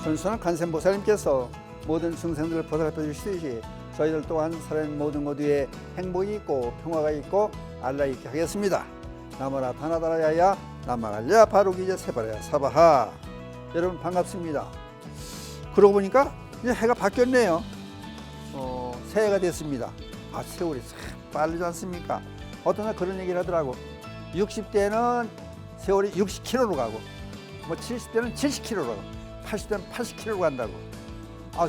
전수는 관세음보살님께서 모든 중생들을 보살펴 주시듯이 저희들 또한 살아있는 모든 것 위에 행복이 있고 평화가 있고 알라 있게 하겠습니다. 나무라 다나다라야야 나마갈랴 바로기제 세바라야 사바하. 여러분 반갑습니다. 그러고 보니까 이제 해가 바뀌었네요. 새해가 됐습니다. 세월이 참 빠르지 않습니까? 어떤 날 그런 얘기를 하더라고. 60대는 세월이 60km로 가고 70대는 70km로 가고 80대는 80km로 간다고.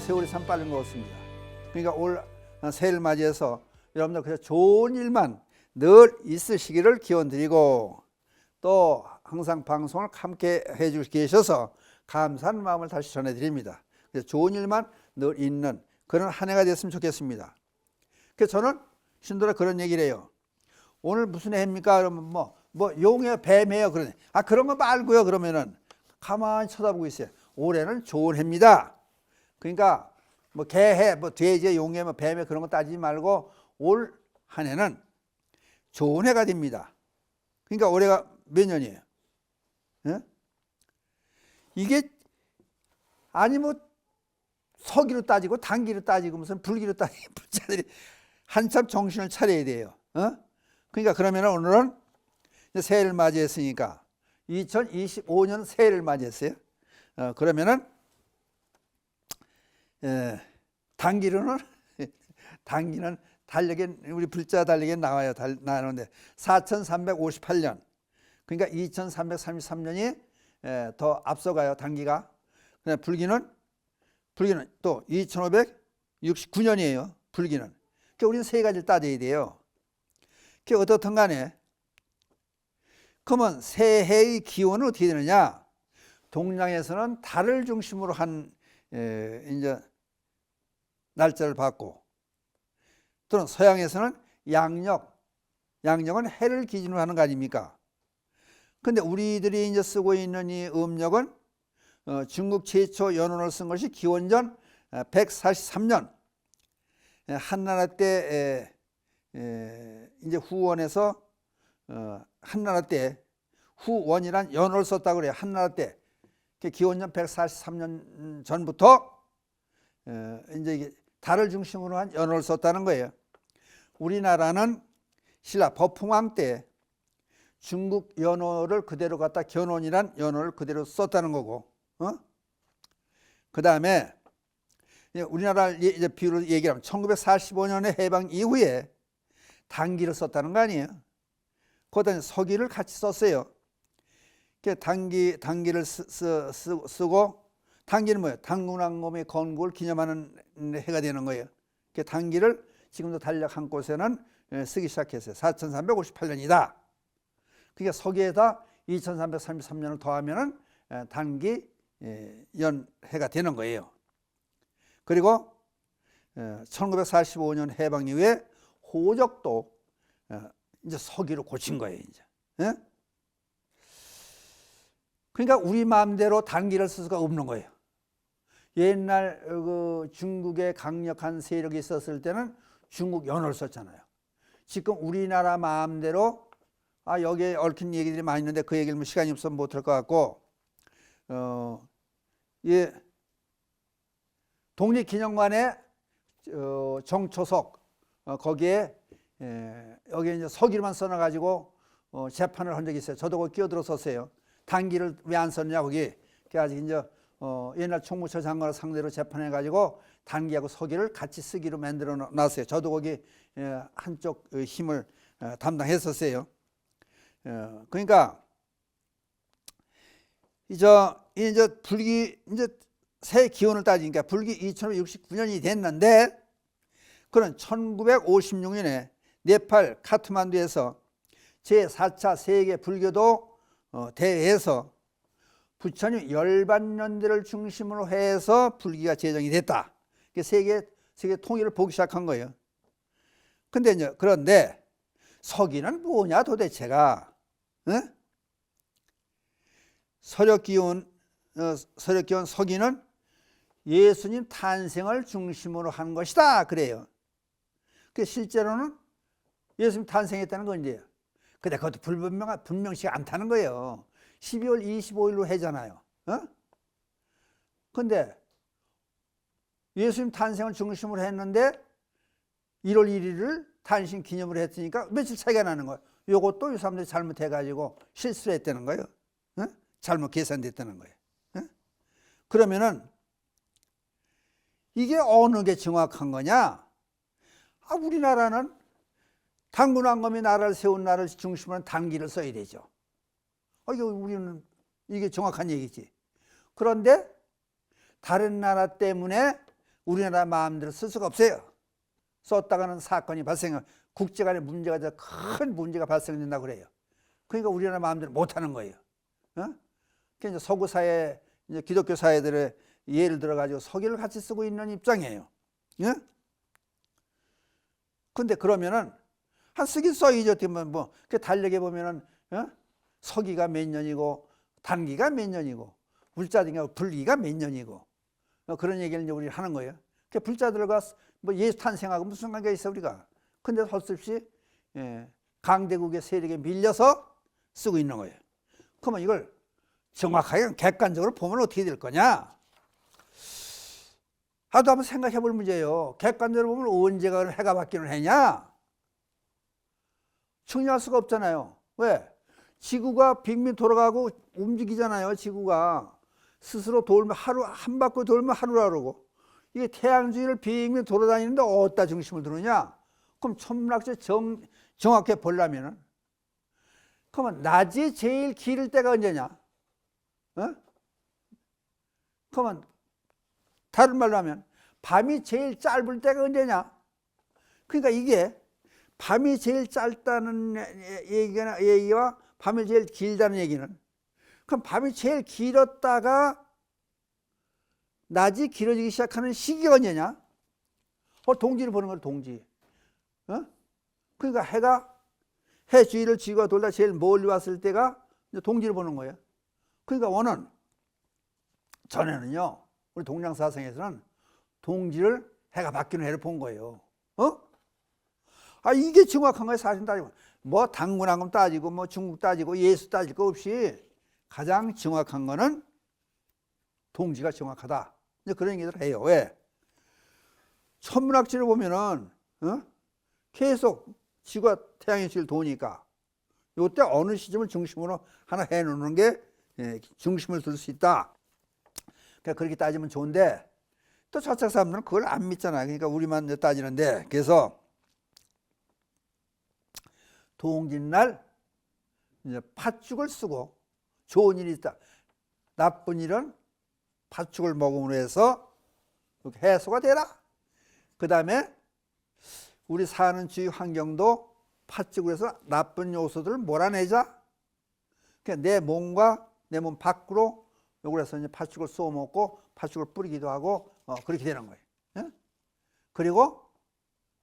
세월이 참 빠른 것 같습니다. 그러니까 올 새해를 맞이해서 여러분들 그냥 좋은 일만 늘 있으시기를 기원드리고, 또 항상 방송을 함께 해주고 계셔서 감사한 마음을 다시 전해드립니다. 그래서 좋은 일만 늘 있는 그런 한 해가 됐으면 좋겠습니다. 그래서 저는 신도라 그런 얘기를 해요. 오늘 무슨 해입니까? 그러면 용해요, 뱀해요. 그러네. 그런 거 말고요. 그러면은 가만히 쳐다보고 있어요. 올해는 좋은 해입니다. 그러니까 개해, 돼지, 용해, 뱀해 그런 거 따지지 말고 올 한 해는 좋은 해가 됩니다. 그러니까 올해가 몇 년이에요? 예? 이게 서기로 따지고 단기로 따지고 무슨 불기로 따지고 불자들이 한참 정신을 차려야 돼요. 그러니까 그러면 오늘은 새해를 맞이했으니까 2025년 새해를 맞이했어요. 그러면은 단기는 달력에 우리 불자 달력에 나오는데 4358년, 그러니까 2333년이 더 앞서가요. 단기가. 그다음에 불기는 또 2569년이에요. 불기는. 그러니까 우리는 세 가지를 따져야 돼요. 그게 어떻든 간에 그러면 새해의 기원은 어떻게 되느냐? 동양에서는 달을 중심으로 한 이제 날짜를 받고, 또는 서양에서는 양력은 해를 기준으로 하는 거 아닙니까? 근데 우리들이 이제 쓰고 있는 이 음력은 중국 최초 연원을 쓴 것이 기원전 143년 한나라 때 이제 후원에서 한나라 때 후원이란 연호를 썼다고 그래요. 한나라 때 기원전 143년 전부터 이제 이게 달을 중심으로 한 연호를 썼다는 거예요. 우리나라는 신라 법흥왕 때 중국 연호를 그대로 갖다 견원이란 연호를 그대로 썼다는 거고, 그 다음에 우리나라 이제 비율로 얘기하면 1945년에 해방 이후에 단기를 썼다는 거 아니에요. 거기다 서기를 같이 썼어요. 단기를 쓰고, 단기는 뭐예요? 당군왕검의 건국을 기념하는 해가 되는 거예요. 단기를 지금도 달력 한 곳에는 쓰기 시작했어요. 4358년이다. 그러니까 서기에다 2333년을 더하면은 단기 연해가 되는 거예요. 그리고 1945년 해방 이후에 호적도 이제 서기로 고친 거예요. 이제. 그러니까 우리 마음대로 단기를 쓸 수가 없는 거예요. 옛날 중국의 강력한 세력이 있었을 때는 중국 연호를 썼잖아요. 지금 우리나라 마음대로 여기에 얽힌 얘기들이 많이 있는데 그 얘기를 시간이 없어서 못할 것 같고, 독립기념관에 정초석 거기에 여기 이제 서기로만 써놔가지고 재판을 한 적이 있어요. 저도 거기 끼어들었었어요. 단기를 왜 안 썼냐 거기. 그래가지고 이제 옛날 총무처 장관을 상대로 재판해가지고 단기하고 서기를 같이 쓰기로 만들어 놨어요. 저도 거기 한쪽 힘을 담당했었어요. 그러니까 이제 불기 이제 새 기원을 따지니까 불기 2569년이 됐는데, 그런 1956년에 네팔 카트만두에서 제4차 세계 불교도 대회에서 부처님 열반년대를 중심으로 해서 불기가 제정이 됐다. 세계 통일을 보기 시작한 거예요. 그런데 서기는 뭐냐 도대체가? 서력기원 서기는 예수님 탄생을 중심으로 한 것이다 그래요. 실제로는 예수님 탄생했다는 건데요. 근데 그것도 분명치가 않다는 거예요. 12월 25일로 해잖아요. 근데 예수님 탄생을 중심으로 했는데 1월 1일을 탄신 기념으로 했으니까 며칠 차이가 나는 거예요. 요것도 이 사람들이 잘못해가지고 실수를 했다는 거예요. 어? 잘못 계산됐다는 거예요. 어? 그러면은 이게 어느 게 정확한 거냐? 우리나라는 단군왕검이 나라를 세운 나라를 중심으로 한 단기를 써야 되죠. 이게 우리는 이게 정확한 얘기지. 그런데 다른 나라 때문에 우리나라 마음대로 쓸 수가 없어요. 썼다가는 사건이 국제 간의 문제가 큰 문제가 발생된다고 그래요. 그러니까 우리나라 마음대로 못하는 거예요. 그러니까 이제 서구 사회, 이제 기독교 사회들의 예를 들어가지고 서기를 같이 쓰고 있는 입장이에요. 근데 그러면은 한 쓰긴 써야죠. 뭐 그 달력에 보면은 서기가 몇 년이고 단기가 몇 년이고 불자든가 불기가 몇 년이고 그런 얘기를 이제 우리 하는 거예요. 그 불자들과 뭐 예수 탄생하고 무슨 관계가 있어 우리가? 근데 할 수 없이 강대국의 세력에 밀려서 쓰고 있는 거예요. 그러면 이걸 정확하게 객관적으로 보면 어떻게 될 거냐? 한번 생각해 볼 문제예요. 객관적으로 보면 언제가 해가 바뀌는 해냐? 측량할 수가 없잖아요. 왜? 지구가 빙빙 돌아가고 움직이잖아요. 지구가 스스로 돌면 한 바퀴 돌면 하루라고. 이게 태양 주위를 빙빙 돌아다니는데 어디다 중심을 두느냐? 그럼 천문학적 정확히 보려면은 그러면 낮이 제일 길을 때가 언제냐? 그러면 다른 말로 하면 밤이 제일 짧을 때가 언제냐? 그러니까 이게 밤이 제일 짧다는 얘기와 밤이 제일 길다는 얘기는 그럼 밤이 제일 길었다가 낮이 길어지기 시작하는 시기가 언제냐? 동지를 보는 거예요. 동지. 그러니까 해 주위를 지구가 돌다 제일 멀리 왔을 때가 동지를 보는 거예요. 그러니까 전에는요 우리 동양사상에서는 동지를 해가 바뀌는 해를 본 거예요. 이게 정확한 거예요. 사실 따지고 뭐 단군왕검 따지고 뭐 중국 따지고 예수 따질 거 없이 가장 정확한 거는 동지가 정확하다. 이제 그런 얘기를 해요. 왜? 천문학지를 보면은 계속 지구가 태양의 주위를 도니까 이때 어느 시점을 중심으로 하나 해놓는 게 중심을 둘 수 있다. 그러니까 그렇게 따지면 좋은데 또 저쪽 사람들은 그걸 안 믿잖아요. 그러니까 우리만 따지는데 그래서 동짓날 이제 팥죽을 쓰고 좋은 일이 있다. 나쁜 일은 팥죽을 먹음으로 해서 해소가 되라. 그 다음에 우리 사는 주위 환경도 팥죽으로 해서 나쁜 요소들을 몰아내자. 그러니까 내 몸과 내 몸 밖으로 요걸 해서 이제 팥죽을 쏘아 먹고 팥죽을 뿌리기도 하고 그렇게 되는 거예요. 그리고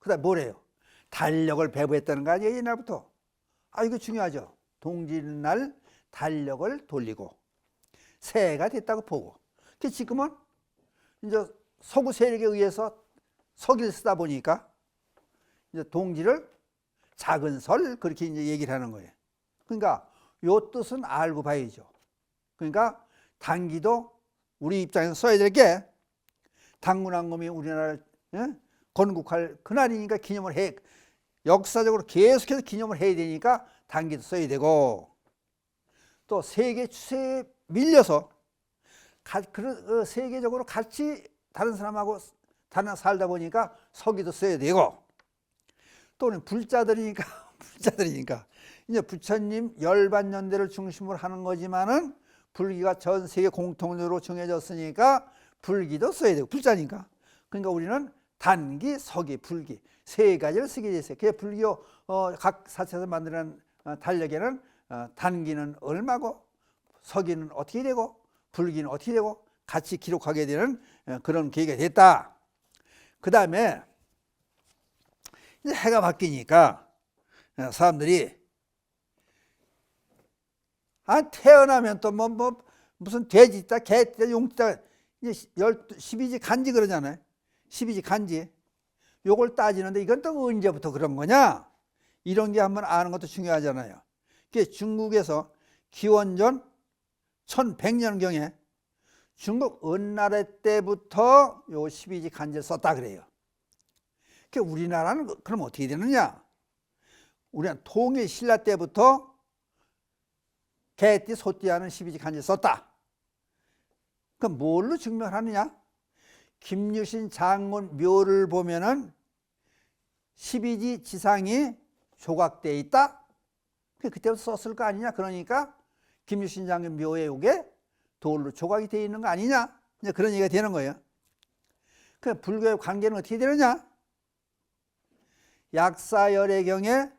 그다음 뭐래요? 달력을 배부했다는 거 아니에요, 옛날부터. 이거 중요하죠. 동짓날 달력을 돌리고 새해가 됐다고 보고. 지금은 이제 서구 세력에 의해서 서기를 쓰다 보니까 이제 동지를 작은 설 그렇게 이제 얘기를 하는 거예요. 그러니까 요 뜻은 알고 봐야죠. 그러니까 단기도 우리 입장에서 써야 될 게 단군왕검이 우리나라를 건국할 그날이니까 기념을 해. 역사적으로 계속해서 기념을 해야 되니까 단기도 써야 되고 또 세계 추세에 밀려서 세계적으로 같이 다른 사람하고 다른 살다 보니까 서기도 써야 되고 또는 불자들이니까 이제 부처님 열반년대를 중심으로 하는 거지만은 불기가 전 세계 공통으로 정해졌으니까 불기도 써야 되고 불자니까. 그러니까 우리는 단기, 서기, 불기 세 가지를 쓰게 됐어요. 그게 불교 각 사체에서 만드는 달력에는 단기는 얼마고 서기는 어떻게 되고 불기는 어떻게 되고 같이 기록하게 되는 그런 계기가 됐다. 그 다음에 이제 해가 바뀌니까 사람들이 태어나면 또 뭐 무슨 돼지 있다, 개 있다, 용 있다, 이제 12지 간지 그러잖아요. 12지 간지. 요걸 따지는데 이건 또 언제부터 그런 거냐? 이런 게 한번 아는 것도 중요하잖아요. 그게 중국에서 기원전 1100년경에 중국 은나라 때부터 요 12지 간지를 썼다 그래요. 그러니까 우리나라는 그럼 어떻게 되느냐? 우리는 통일 신라 때부터 개띠 소띠 하는 12지 간지를 썼다. 그럼 뭘로 증명하느냐? 김유신 장군 묘를 보면은 12지 지상이 조각되어 있다. 그때부터 썼을 거 아니냐? 그러니까 김유신 장군 묘에 요게 돌로 조각이 되어 있는 거 아니냐? 이제 그런 얘기가 되는 거예요. 그 불교의 관계는 어떻게 되느냐? 약사열애경에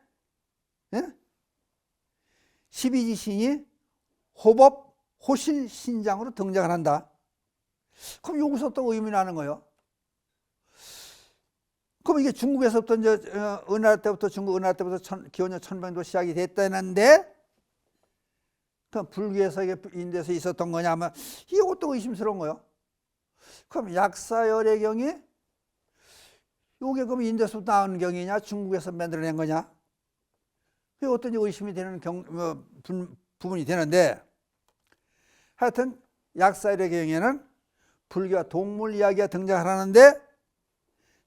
12지 신이 호법 호신 신장으로 등장을 한다. 그럼 여기서 또 의문이 나는 거예요. 그럼 이게 중국에서부터 이제 은하라 때부터 중국 은하라 때부터 기원전 1000년도 시작이 됐다는데 그럼 불교에서 이게 인도에서 있었던 거냐 하면 이것도 의심스러운 거예요. 그럼 약사열애경이 이게 그럼 인도에서부터 나온 경이냐 중국에서 만들어낸 거냐? 그게 어떤지 의심이 되는 부분이 되는데 하여튼 약사열애경에는 불교와 동물 이야기가 등장하는데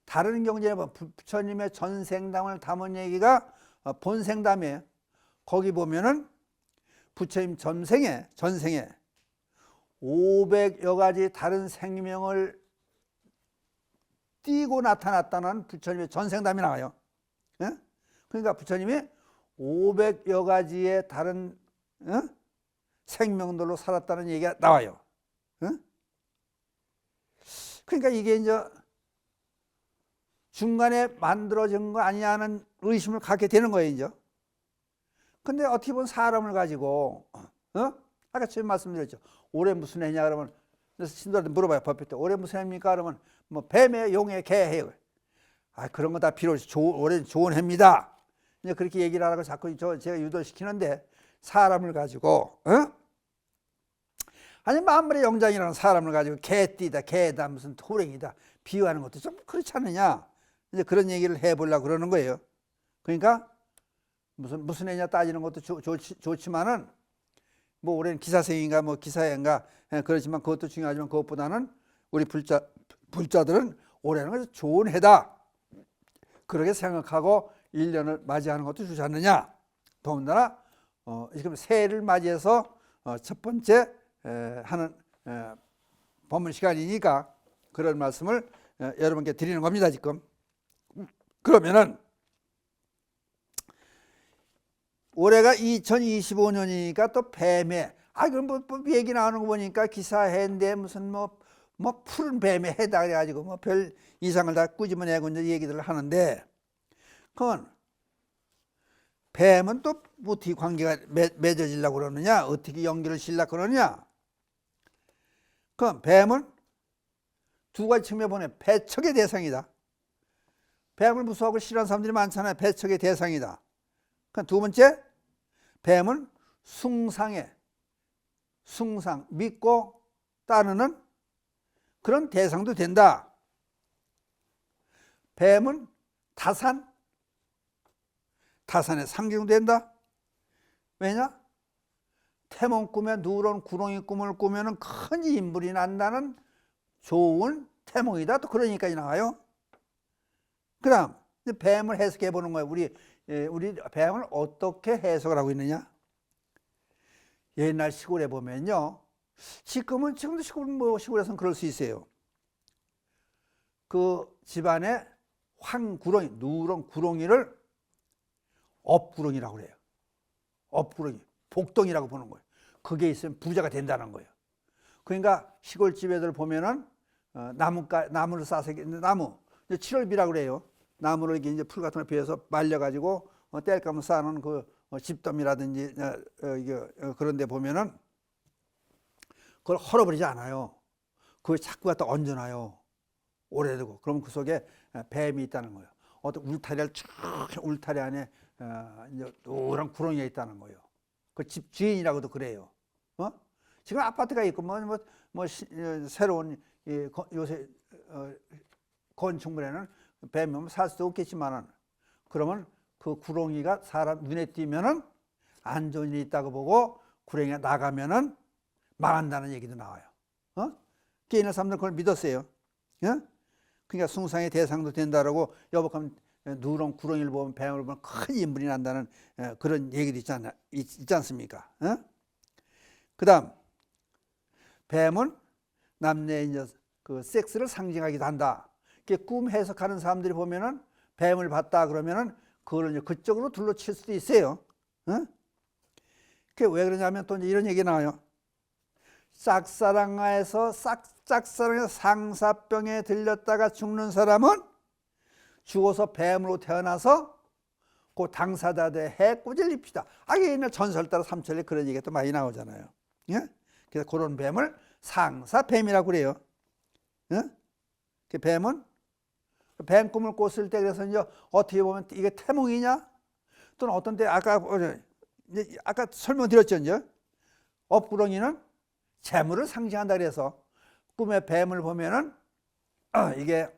다른 경전에 보면 부처님의 전생담을 담은 얘기가 본생담이에요. 거기 보면은 부처님 전생에 500여 가지 다른 생명을 띠고 나타났다는 부처님의 전생담이 나와요. 그러니까 부처님이 500여 가지의 다른 생명들로 살았다는 얘기가 나와요. 그러니까 이게 이제 중간에 만들어진 거 아니냐는 의심을 갖게 되는 거예요, 이제. 근데 어떻게 보면 사람을 가지고, 아까 처음 말씀드렸죠. 올해 무슨 해냐 그러면, 신도한테 물어봐요, 법회 때. 올해 무슨 해입니까? 그러면, 뭐, 뱀에, 용에, 개 해요. 아, 그런 거 다 필요 없이, 올해는 좋은 해입니다. 이제 그렇게 얘기를 하라고 자꾸 제가 유도시키는데, 사람을 가지고, 아니, 만물의 영장이라는 사람을 가지고, 개띠다, 개다, 무슨 호랭이다, 비유하는 것도 좀 그렇지 않느냐. 이제 그런 얘기를 해보려고 그러는 거예요. 그러니까 무슨 애냐 따지는 것도 좋지만은 뭐 올해는 기사생인가 뭐 기사인가 그렇지만 그것도 중요하지만 그것보다는 우리 불자들은 올해는 좋은 해다. 그렇게 생각하고 1년을 맞이하는 것도 좋지 않느냐. 더군다나 지금 새해를 맞이해서 첫 번째 하는 법문 시간이니까 그런 말씀을 여러분께 드리는 겁니다, 지금. 그러면은 올해가 2025년이니까 또 뱀에 그럼 뭐 얘기 나오는 거 보니까 기사해인데 무슨 뭐 푸른 뱀에 해다 그래가지고 뭐 별 이상을 다 꾸짖어내고 이제 얘기들을 하는데 그건 뱀은 또 어떻게 관계가 맺어지려고 그러느냐, 어떻게 연결을 지려고 그러느냐. 그럼 뱀은 두 가지 측면에 보면 배척의 대상이다. 뱀을 무서워하고 싫어하는 사람들이 많잖아요. 배척의 대상이다. 그럼 두 번째, 뱀은 숭상, 믿고 따르는 그런 대상도 된다. 뱀은 타산의 상징도 된다. 왜냐? 태몽 꿈에 누런 구렁이 꿈을 꾸면 큰 인물이 난다는 좋은 태몽이다. 또 그러니까 나와요. 그 다음 뱀을 해석해 보는 거예요. 우리 뱀을 어떻게 해석을 하고 있느냐. 옛날 시골에 보면요, 지금도 시골에서는 그럴 수 있어요. 그 집안에 황구렁이, 누런 구렁이를 업구렁이라고 그래요. 업구렁이, 복덩이라고 보는 거예요. 그게 있으면 부자가 된다는 거예요. 그러니까 시골집애들 보면은 나무를 싸서 나무 7월비라고 그래요. 나무를 이제 풀 같은 거 베어서 말려가지고 땔감을 쌓아놓은 그 집덤이라든지 그런 데 보면은 그걸 헐어버리지 않아요. 그걸 자꾸 갖다 얹어놔요. 오래되고. 그러면 그 속에 뱀이 있다는 거예요. 어떤 울타리 안에 이제 노란 구렁이가 있다는 거예요. 그 집 주인이라고도 그래요. 지금 아파트가 있고 새로운 요새 건축물에는 뱀이 오면 살 수도 없겠지만은 그러면 그 구렁이가 사람 눈에 띄면은 안 좋은 일이 있다고 보고 구렁이가 나가면은 망한다는 얘기도 나와요. 쉽게 있는 사람들은 그걸 믿었어요. 예? 그러니까 숭상의 대상도 된다라고 여복하면 누런 구렁이를 보면 뱀을 보면 큰 인물이 난다는 그런 얘기도 있지 않습니까? 예? 그 다음 뱀은 남녀의 이제 그 섹스를 상징하기도 한다. 이렇게 꿈 해석하는 사람들이 보면은 뱀을 봤다 그러면은 그걸 이제 그쪽으로 둘러칠 수도 있어요. 어? 그게 왜 그러냐면 또 이제 이런 얘기 나와요. 짝사랑에서 상사병에 들렸다가 죽는 사람은 죽어서 뱀으로 태어나서 그 당사자들의 해코지를 입히다. 이게 옛날 전설 따라 삼천리 그런 얘기가 또 많이 나오잖아요. 예? 그래서 그런 뱀을 상사뱀이라고 그래요. 예? 그 뱀은 뱀 꿈을 꿨을 때 그래서 이제 어떻게 보면 이게 태몽이냐? 또는 어떤 때 아까 설명드렸죠. 이제 업구렁이는 재물을 상징한다 그래서 꿈에 뱀을 보면은 이게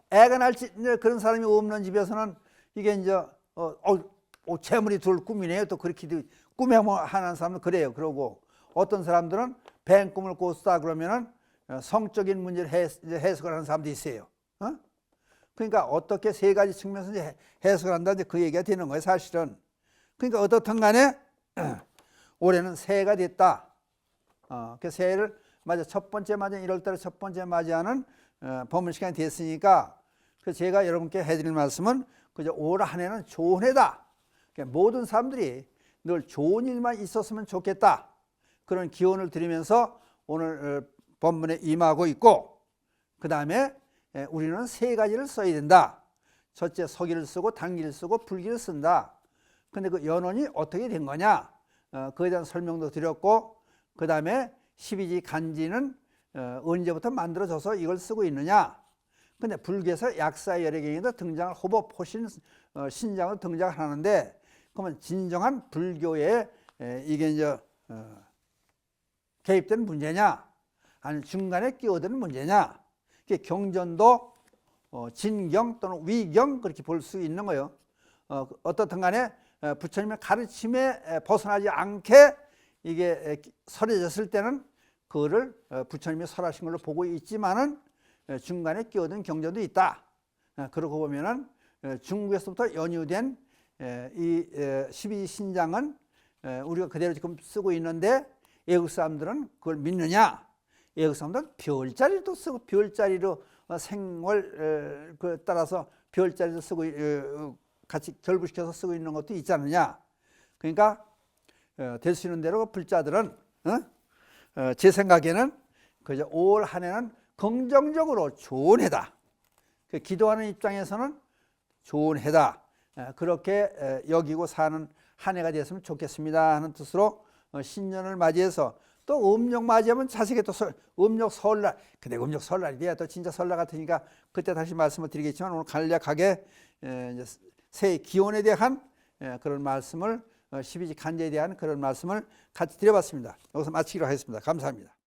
애가 날지 그런 사람이 없는 집에서는 이게 이제 재물이 들 꿈이네요. 또 그렇게 꿈에 하는 사람은 그래요. 그러고 어떤 사람들은 뱀 꿈을 꿨다 그러면은 성적인 문제를 해석을 하는 사람도 있어요. 그러니까 어떻게 세 가지 측면에서 이제 해석을 한다 이제 그 얘기가 되는 거예요. 사실은. 그러니까 어떻든 간에 올해는 새해가 됐다. 그 새해를 맞아 첫 번째 맞아 1월달에 첫 번째 맞이하는 법문 시간이 됐으니까 그래서 제가 여러분께 해드릴 말씀은 그저 올 한 해는 좋은 해다. 그러니까 모든 사람들이 늘 좋은 일만 있었으면 좋겠다. 그런 기원을 드리면서 오늘 법문에 임하고 있고 그 다음에 우리는 세 가지를 써야 된다. 첫째 서기를 쓰고 단기를 쓰고 불기를 쓴다. 근데 그 연원이 어떻게 된 거냐? 그에 대한 설명도 드렸고 그 다음에 12지 간지는 언제부터 만들어져서 이걸 쓰고 있느냐? 근데 불교에서 약사열애경에도 등장을 호법, 호신, 신장으로 등장을 하는데 그러면 진정한 불교에 이게 이제 개입되는 문제냐? 아니면 중간에 끼어드는 문제냐? 이게 경전도 진경 또는 위경 그렇게 볼 수 있는 거예요. 어떻든 간에 부처님의 가르침에 벗어나지 않게 이게 설해졌을 때는 그거를 부처님이 설하신 걸로 보고 있지만은 중간에 끼어든 경전도 있다. 그러고 보면은 중국에서부터 연유된 이 12신장은 우리가 그대로 지금 쓰고 있는데 외국 사람들은 그걸 믿느냐? 외국 사람들은 별자리도 쓰고 별자리로 생활 따라서 별자리도 쓰고 같이 결부시켜서 쓰고 있는 것도 있지 않느냐. 그러니까 될 수 있는 대로 불자들은 제 생각에는 그저 올 한 해는 긍정적으로 좋은 해다. 기도하는 입장에서는 좋은 해다. 그렇게 여기고 사는 한 해가 됐으면 좋겠습니다 하는 뜻으로 신년을 맞이해서 또 음력 맞이하면 자식이 또 음력 설날, 근데 음력 설날이 돼야 또 진짜 설날 같으니까 그때 다시 말씀을 드리겠지만 오늘 간략하게 새해 기원에 대한 그런 말씀을 12지 간제에 대한 그런 말씀을 같이 드려봤습니다. 여기서 마치기로 하겠습니다. 감사합니다.